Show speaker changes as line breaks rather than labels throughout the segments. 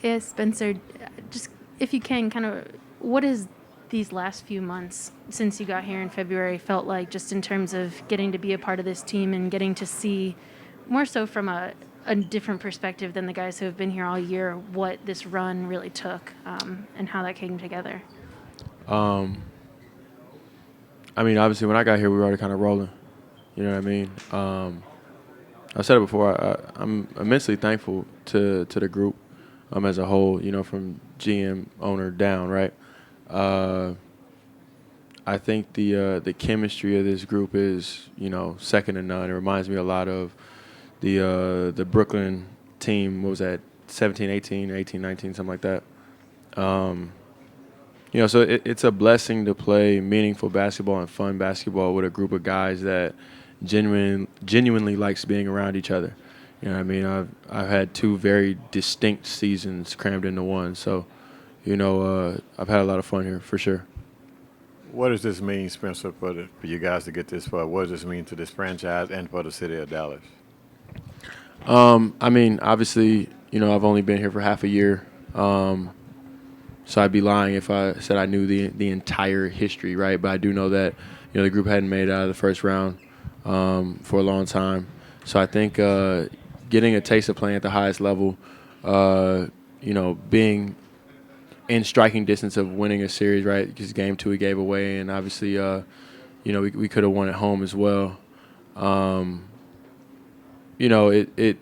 Yeah, Spencer, just if you can, kind of, what is these last few months since you got here in February felt like, just in terms of getting to be a part of this team and getting to see more so from a different perspective than the guys who have been here all year, what this run really took and how that came together?
Um, I mean, obviously, when I got here, we were already kind of rolling. You know what I mean? I said it before. I'm immensely thankful to the group as a whole. You know, from GM owner down, right? Uh, I think the chemistry of this group is second to none. It reminds me a lot of the Brooklyn team. What was that? 17, 18, 18, 19, something like that. Um, so it's a blessing to play meaningful basketball and fun basketball with a group of guys that genuinely likes being around each other. You know what I mean? I've had two very distinct seasons crammed into one. So, I've had a lot of fun here for sure.
What does this mean, Spencer, for you guys to get this far? What does this mean to this franchise and for the city of Dallas?
I mean, obviously, I've only been here for half a year. So I'd be lying if I said I knew the entire history, right? But I do know that the group hadn't made it out of the first round for a long time. So I think getting a taste of playing at the highest level, being in striking distance of winning a series, right? Because game two we gave away, and obviously, we could have won at home as well. Um, it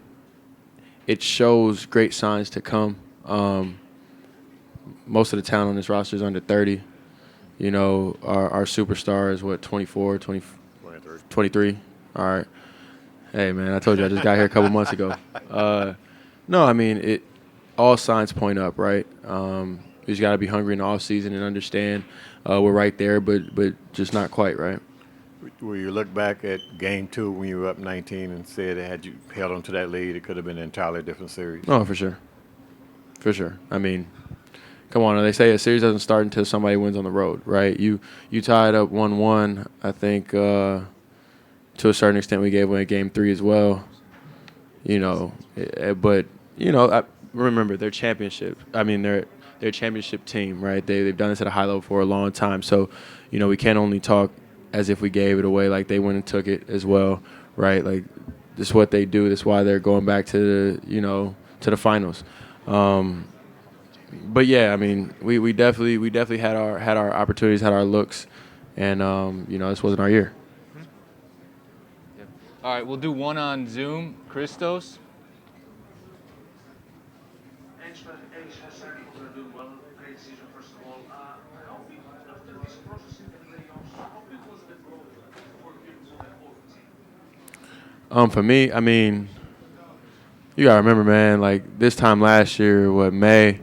shows great signs to come. Most of the talent on this roster is under 30. Our superstar is, what, 24, 20, 23? All right. Hey, man, I told you I just got here a couple months ago. No, I mean, all signs point up, right? You just got to be hungry in the offseason and understand we're right there, but just not quite, right?
Will you look back at game two when you were up 19 and said had you held on to that lead, it could have been an entirely different series?
Oh, for sure. For sure. I mean, come on, they say a series doesn't start until somebody wins on the road, right? You tied up 1-1. I think to a certain extent we gave away game three as well. But I remember their championship. I mean, they're a championship team, right? They've done this at a high level for a long time. So, we can't only talk as if we gave it away. Like, they went and took it as well, right? Like, this is what they do. That's why they're going back to the finals. But yeah, I mean, we definitely had our opportunities, had our looks, and this wasn't our year.
Yep. All right, we'll do one on Zoom. Christos.
For me, I mean, you gotta remember, man. Like, this time last year, May,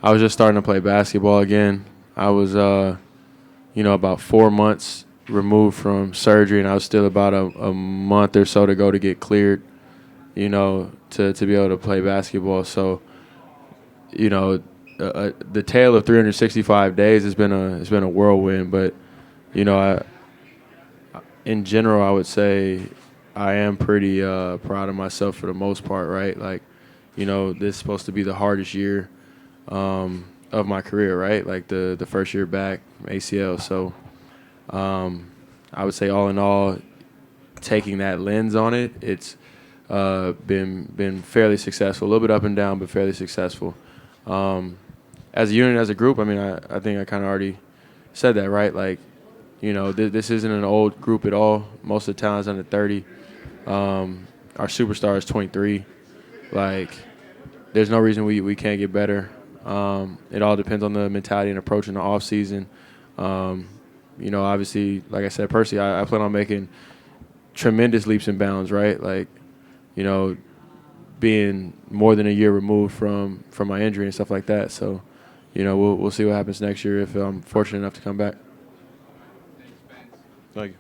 I was just starting to play basketball again. I was, about 4 months removed from surgery, and I was still about a month or so to go to get cleared, to be able to play basketball. So, the tale of 365 days has been a whirlwind. But, in general, I would say I am pretty proud of myself for the most part, right? Like, this is supposed to be the hardest year of my career, right? Like the first year back from ACL. So I would say all in all, taking that lens on it, it's been fairly successful. A little bit up and down, but fairly successful. As a unit, as a group, I mean, I think I kind of already said that, right? Like, this isn't an old group at all. Most of the talent's under 30. Our superstar is 23. Like, there's no reason we can't get better. It all depends on the mentality and approach in the off season. Obviously, like I said, personally, I plan on making tremendous leaps and bounds, right? Like, being more than a year removed from my injury and stuff like that. So, we'll see what happens next year if I'm fortunate enough to come back. Thank you.